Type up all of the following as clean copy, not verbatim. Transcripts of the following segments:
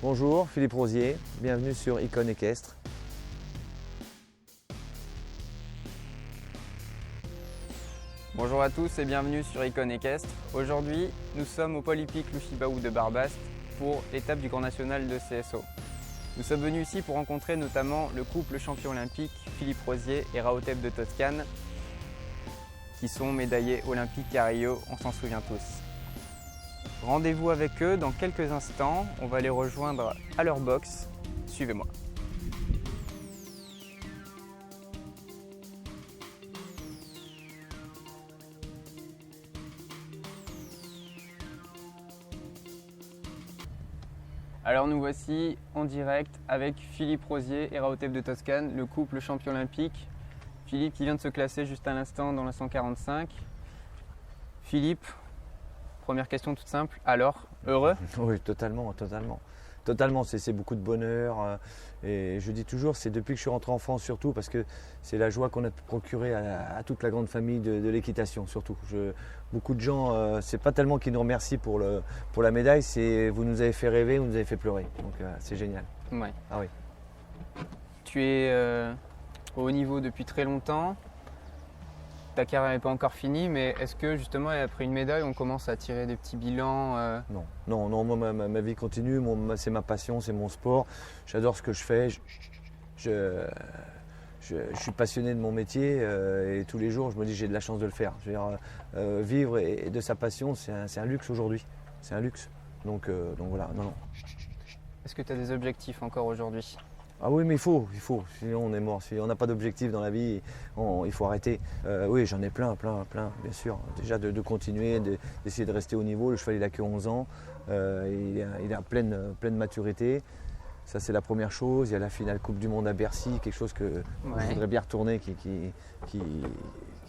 Bonjour, Philippe Rosier, bienvenue sur Icône Équestre. Bonjour à tous et bienvenue sur Icône Équestre. Aujourd'hui, nous sommes au pôle hippique Louchibaou de Barbaste pour l'étape du Grand National de CSO. Nous sommes venus ici pour rencontrer notamment le couple champion olympique Philippe Rosier et Rahotep de Toscane qui sont médaillés olympiques à Rio, on s'en souvient tous. Rendez-vous avec eux dans quelques instants, on va les rejoindre à leur box. Suivez-moi. Alors nous voici en direct avec Philippe Rosier et Rahotep de Toscane, le couple champion olympique. Philippe qui vient de se classer juste à l'instant dans la 145. Philippe, première question toute simple, alors, heureux? Oui, totalement. Totalement, c'est beaucoup de bonheur. Et je dis toujours, c'est depuis que je suis rentré en France surtout, parce que c'est la joie qu'on a procurée à toute la grande famille de l'équitation surtout. Beaucoup de gens, c'est pas tellement qu'ils nous remercient pour la médaille, c'est vous nous avez fait rêver, vous nous avez fait pleurer. Donc c'est génial. Ouais. Ah oui. Tu es au haut niveau depuis très longtemps. Ta carrière n'est pas encore finie, mais est-ce que justement après une médaille, on commence à tirer des petits bilans Non, moi, ma vie continue, c'est ma passion, c'est mon sport. J'adore ce que je fais. Je suis passionné de mon métier et tous les jours, je me dis j'ai de la chance de le faire. Je veux dire, vivre et de sa passion, c'est un luxe aujourd'hui. C'est un luxe. Donc voilà, non. Est-ce que tu as des objectifs encore aujourd'hui? Ah oui, mais il faut, sinon on est mort. Si on n'a pas d'objectif dans la vie, il faut arrêter. Oui, j'en ai plein, bien sûr. Déjà de continuer, d'essayer de rester au niveau. Le cheval, il a que 11 ans, il est à pleine maturité. Ça, c'est la première chose. Il y a la finale Coupe du Monde à Bercy, quelque chose que je voudrais bien retourner, qui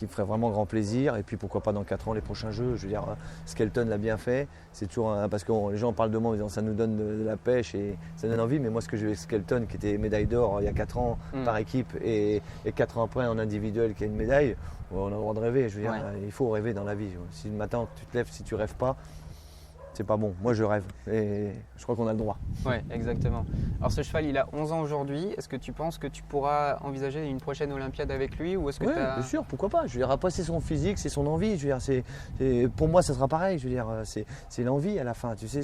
me ferait vraiment grand plaisir. Et puis pourquoi pas dans 4 ans, les prochains jeux. Je veux dire, Skelton l'a bien fait. C'est toujours parce que les gens parlent de moi en disant ça nous donne de la pêche et ça donne envie. Mais moi, ce que j'ai avec Skelton, qui était médaille d'or il y a 4 ans par équipe, et 4 ans après en individuel qui a une médaille, on a le droit de rêver. Je veux dire, il faut rêver dans la vie. Si le matin tu te lèves, si tu rêves pas, c'est pas bon. Moi, je rêve et je crois qu'on a le droit. Oui, exactement. Alors ce cheval, il a 11 ans aujourd'hui. Est-ce que tu penses que tu pourras envisager une prochaine Olympiade avec lui ou est-ce que bien sûr, pourquoi pas. Je veux dire, après, c'est son physique, c'est son envie. Je veux dire, pour moi, ça sera pareil. Je veux dire, c'est l'envie à la fin. Tu sais,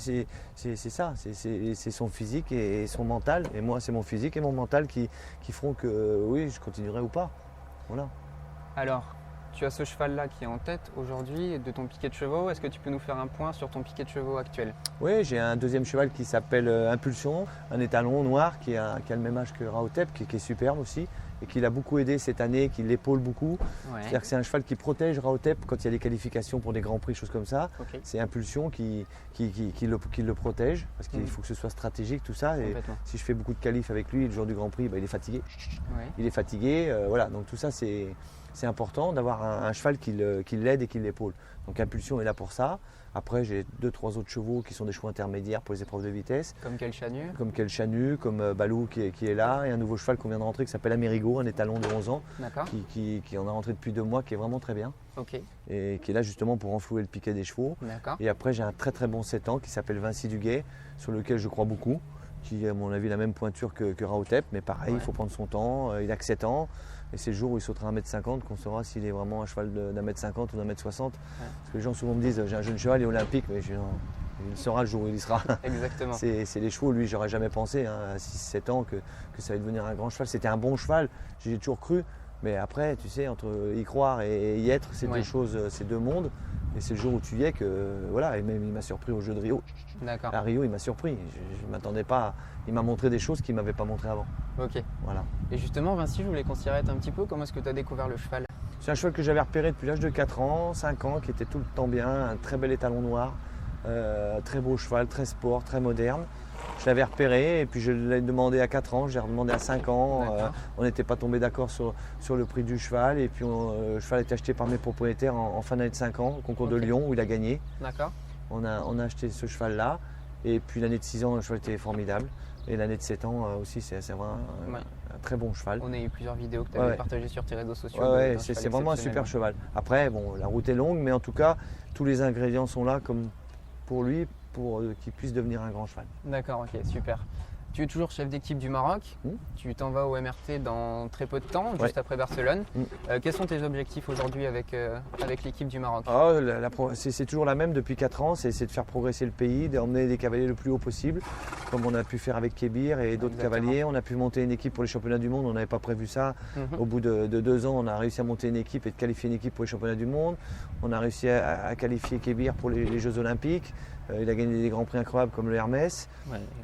c'est ça. C'est son physique et son mental. Et moi, c'est mon physique et mon mental qui feront que oui, je continuerai ou pas. Voilà. Alors, tu as ce cheval-là qui est en tête aujourd'hui de ton piquet de chevaux. Est-ce que tu peux nous faire un point sur ton piquet de chevaux actuel? Oui, j'ai un deuxième cheval qui s'appelle Impulsion, un étalon noir qui a le même âge que Rahotep, qui est superbe aussi et qui l'a beaucoup aidé cette année, qui l'épaule beaucoup. C'est-à-dire que c'est un cheval qui protège Rahotep quand il y a des qualifications pour des grands prix, choses comme ça. Okay. C'est Impulsion qui le protège parce qu'il faut que ce soit stratégique tout ça. Et si je fais beaucoup de qualifs avec lui, le jour du Grand Prix, il est fatigué. Il est fatigué, voilà. Donc tout ça c'est important d'avoir un cheval qui l'aide et qui l'épaule. Donc Impulsion est là pour ça. Après, j'ai 2-3 autres chevaux qui sont des chevaux intermédiaires pour les épreuves de vitesse. Comme Kelchanu. Comme Balou qui est là. Et un nouveau cheval qu'on vient de rentrer qui s'appelle Amerigo, un étalon de 11 ans. Qui en a rentré depuis 2 mois, qui est vraiment très bien. Okay. Et qui est là justement pour renflouer le piquet des chevaux. Et après, j'ai un très très bon 7 ans qui s'appelle Vinci Duguay, sur lequel je crois beaucoup. Qui a à mon avis la même pointure que Rahotep, mais pareil, il faut prendre son temps. Il a que 7 ans. Et c'est le jour où il sautera 1m50 qu'on saura s'il est vraiment un cheval d'1m50 ou d'1m60. Parce que les gens souvent me disent j'ai un jeune cheval, il est olympique, mais il sera le jour où il y sera. Exactement. C'est les chevaux, lui, j'aurais jamais pensé à 6-7 ans que ça allait devenir un grand cheval. C'était un bon cheval, j'ai toujours cru. Mais après, tu sais, entre y croire et y être, c'est deux choses, c'est deux mondes. Et c'est le jour où tu y es que, voilà, et même il m'a surpris au jeu de Rio. D'accord. À Rio, il m'a surpris. Je ne m'attendais pas. Il m'a montré des choses qu'il ne m'avait pas montré avant. Ok. Voilà. Et justement, Vinci, je voulais qu'on s'y arrête un petit peu. Comment est-ce que tu as découvert le cheval? C'est un cheval que j'avais repéré depuis l'âge de 4 ans, 5 ans, qui était tout le temps bien. Un très bel étalon noir. Très beau cheval, très sport, très moderne. Je l'avais repéré et puis je l'ai demandé à 4 ans, je l'ai redemandé à 5 ans. On n'était pas tombé d'accord sur le prix du cheval. Et puis le cheval a été acheté par mes propriétaires en fin d'année de 5 ans, au concours de Lyon où il a gagné. D'accord. On a acheté ce cheval-là. Et puis l'année de 6 ans, le cheval était formidable. Et l'année de 7 ans aussi, c'est vraiment un très bon cheval. On a eu plusieurs vidéos que tu avais partagées sur tes réseaux sociaux. C'est vraiment un super cheval. Après, bon, la route est longue, mais en tout cas, tous les ingrédients sont là comme pour lui, pour qu'il puisse devenir un grand cheval. D'accord, ok, super. Tu es toujours chef d'équipe du Maroc, tu t'en vas au MRT dans très peu de temps, juste après Barcelone. Quels sont tes objectifs aujourd'hui avec l'équipe du Maroc? C'est toujours la même depuis 4 ans, c'est de faire progresser le pays, d'emmener des cavaliers le plus haut possible, comme on a pu faire avec Kébir et d'autres cavaliers. On a pu monter une équipe pour les championnats du monde, on n'avait pas prévu ça. Au bout de 2 ans, on a réussi à monter une équipe et de qualifier une équipe pour les championnats du monde. On a réussi à qualifier Kébir pour les Jeux Olympiques. Il a gagné des grands prix incroyables comme le Hermès.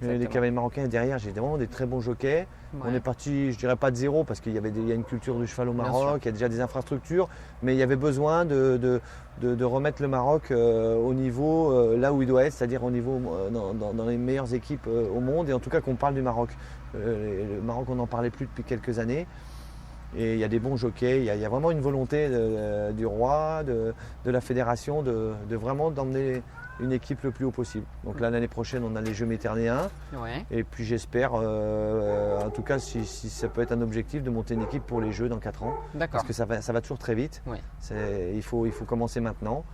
Les cavaliers marocains derrière, j'ai vraiment des très bons jockeys. On est parti, je dirais pas de zéro, parce qu'il y a une culture du cheval au Maroc, il y a déjà des infrastructures, mais il y avait besoin de remettre le Maroc au niveau là où il doit être, c'est-à-dire au niveau dans les meilleures équipes au monde, et en tout cas qu'on parle du Maroc. Le Maroc, on n'en parlait plus depuis quelques années. Et il y a des bons jockeys, il y a vraiment une volonté du roi, de la fédération, de vraiment d'emmener une équipe le plus haut possible. Donc là, l'année prochaine, on a les Jeux méditerranéens. Et puis j'espère, en tout cas, si ça peut être un objectif, de monter une équipe pour les Jeux dans 4 ans. Parce que ça va toujours très vite. Il faut commencer maintenant.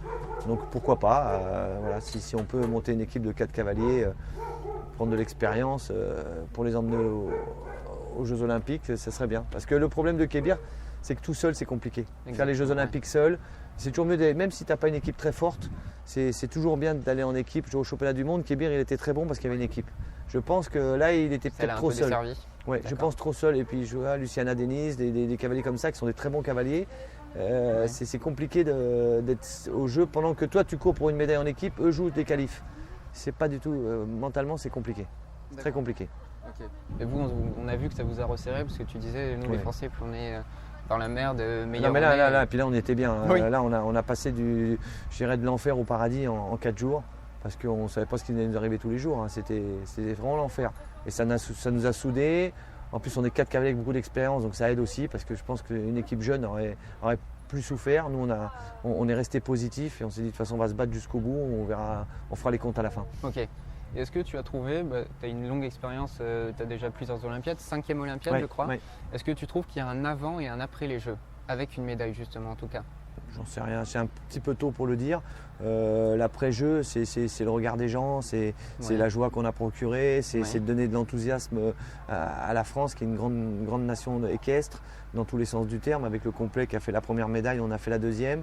Donc pourquoi pas, si on peut monter une équipe de 4 cavaliers, prendre de l'expérience pour les emmener aux Jeux Olympiques, ça serait bien. Parce que le problème de Kébir, c'est que tout seul, c'est compliqué. Faire les Jeux Olympiques seul, c'est toujours mieux, même si tu n'as pas une équipe très forte, c'est toujours bien d'aller en équipe. Au championnat du monde, Kébir, il était très bon parce qu'il y avait une équipe. Je pense que là, il était peut-être trop seul. Je pense trop seul. Et puis, je vois Luciana Denise, des cavaliers comme ça qui sont des très bons cavaliers. C'est compliqué d'être au jeu pendant que toi, tu cours pour une médaille en équipe, eux jouent des qualifs. C'est pas du tout, mentalement, c'est compliqué. C'est très compliqué. Et vous, on a vu que ça vous a resserré parce que tu disais, nous les Français, plus on est dans la merde, meilleur. Non, mais là, puis là, on était bien. Là, on a passé de l'enfer au paradis en 4 jours, parce qu'on ne savait pas ce qui allait nous arriver tous les jours. C'était vraiment l'enfer. Et ça nous a soudés. En plus, on est 4 cavaliers avec beaucoup d'expérience, donc ça aide aussi, parce que je pense qu'une équipe jeune aurait plus souffert. Nous, on est resté positif et on s'est dit de toute façon, on va se battre jusqu'au bout. On verra, on fera les comptes à la fin. Ok. Est-ce que tu as trouvé, tu as une longue expérience, tu as déjà plusieurs Olympiades, 5e Olympiade je crois. Est-ce que tu trouves qu'il y a un avant et un après les Jeux, avec une médaille justement en tout cas? J'en sais rien, c'est un petit peu tôt pour le dire. L'après-jeu, c'est le regard des gens, c'est la joie qu'on a procurée, c'est de donner de l'enthousiasme à la France, qui est une grande nation équestre, dans tous les sens du terme. Avec le complet qui a fait la première médaille, on a fait la deuxième.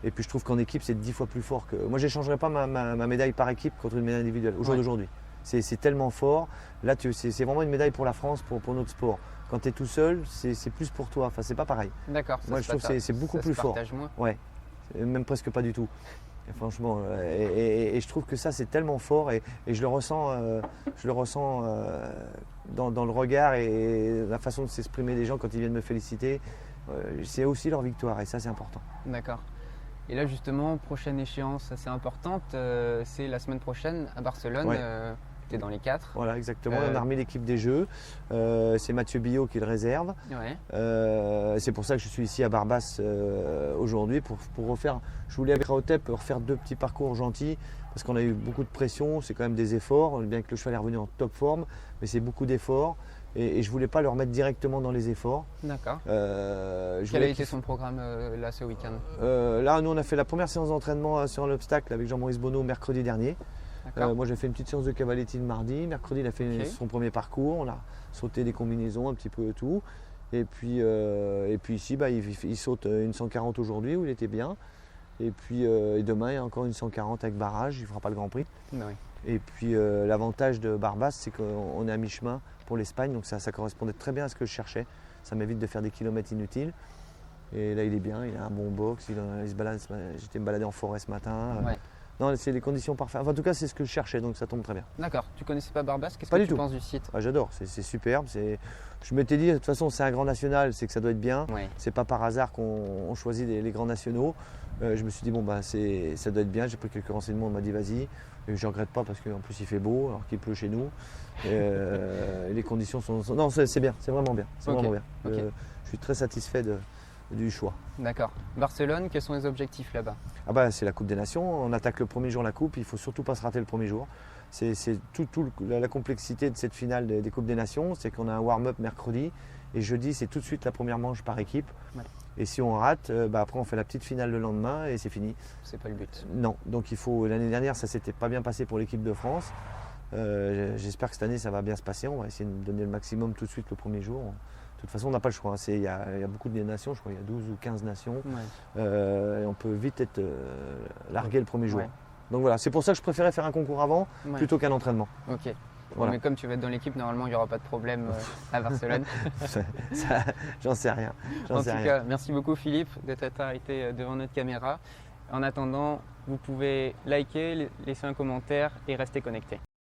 Et puis je trouve qu'en équipe, c'est 10 fois plus fort que. Moi, je n'échangerais pas ma médaille par équipe contre une médaille individuelle au jour d'aujourd'hui. C'est tellement fort. Là, c'est vraiment une médaille pour la France, pour notre sport. Quand tu es tout seul, c'est plus pour toi. Enfin, c'est pas pareil. D'accord. Moi, je trouve que c'est beaucoup plus fort. Ouais, même presque pas du tout. Et franchement, et je trouve que ça, c'est tellement fort. Et je le ressens, dans le regard et la façon de s'exprimer des gens quand ils viennent me féliciter. C'est aussi leur victoire, et ça, c'est important. D'accord. Et là justement, prochaine échéance assez importante, c'est la semaine prochaine à Barcelone, tu es dans les 4. Voilà, exactement, on a remis l'équipe des Jeux, c'est Mathieu Billot qui le réserve. C'est pour ça que je suis ici à Barbas aujourd'hui, pour refaire, je voulais avec Raotep refaire 2 petits parcours gentils, parce qu'on a eu beaucoup de pression, c'est quand même des efforts, bien que le cheval est revenu en top forme, mais c'est beaucoup d'efforts. Et je ne voulais pas le remettre directement dans les efforts. D'accord. Quel a été son programme là ce week-end? Là, nous, on a fait la première séance d'entraînement sur l'obstacle avec Jean-Maurice Bonneau mercredi dernier. Moi, j'ai fait une petite séance de cavalettine mardi. Mercredi, il a fait son premier parcours. On a sauté des combinaisons, un petit peu de tout. Et puis ici, il saute une 140 aujourd'hui où il était bien. Et puis demain, il y a encore une 140 avec barrage. Il ne fera pas le Grand Prix. Et puis l'avantage de Barbas, c'est qu'on est à mi-chemin pour l'Espagne, donc ça correspondait très bien à ce que je cherchais. Ça m'évite de faire des kilomètres inutiles. Et là, il est bien, il a un bon box, il se balade. J'étais me balader en forêt ce matin. Non, c'est les conditions parfaites. Enfin, en tout cas, c'est ce que je cherchais, donc ça tombe très bien. D'accord. Tu connaissais pas Barbas? Qu'est-ce que tu penses du site? J'adore, c'est superbe. Je m'étais dit, de toute façon, c'est un grand national, c'est que ça doit être bien. C'est pas par hasard qu'on choisit les grands nationaux. Je me suis dit, ça doit être bien. J'ai pris quelques renseignements, on m'a dit, vas-y. Et je ne regrette pas parce qu'en plus, il fait beau, alors qu'il pleut chez nous. Les conditions sont. Non, c'est bien, c'est vraiment bien. Vraiment bien. Je suis très satisfait du choix. D'accord. Barcelone, quels sont les objectifs là-bas? C'est la Coupe des Nations. On attaque le premier jour la Coupe. Il ne faut surtout pas se rater le premier jour. C'est la complexité de cette finale des Coupes des Nations. C'est qu'on a un warm-up mercredi. Et jeudi, c'est tout de suite la première manche par équipe. Et si on rate, après on fait la petite finale le lendemain et c'est fini. C'est pas le but. Non, donc l'année dernière ça s'était pas bien passé pour l'équipe de France. J'espère que cette année ça va bien se passer. On va essayer de donner le maximum tout de suite le premier jour. De toute façon, on n'a pas le choix. Il y a beaucoup de nations, je crois qu'il y a 12 ou 15 nations. Ouais. Et on peut vite être largué le premier jour. Ouais. Donc voilà, c'est pour ça que je préférais faire un concours avant plutôt qu'un entraînement. Ok. Voilà. Mais comme tu vas être dans l'équipe, normalement, il n'y aura pas de problème à Barcelone. J'en sais rien. En tout cas, merci beaucoup Philippe d'être arrêté devant notre caméra. En attendant, vous pouvez liker, laisser un commentaire et rester connecté.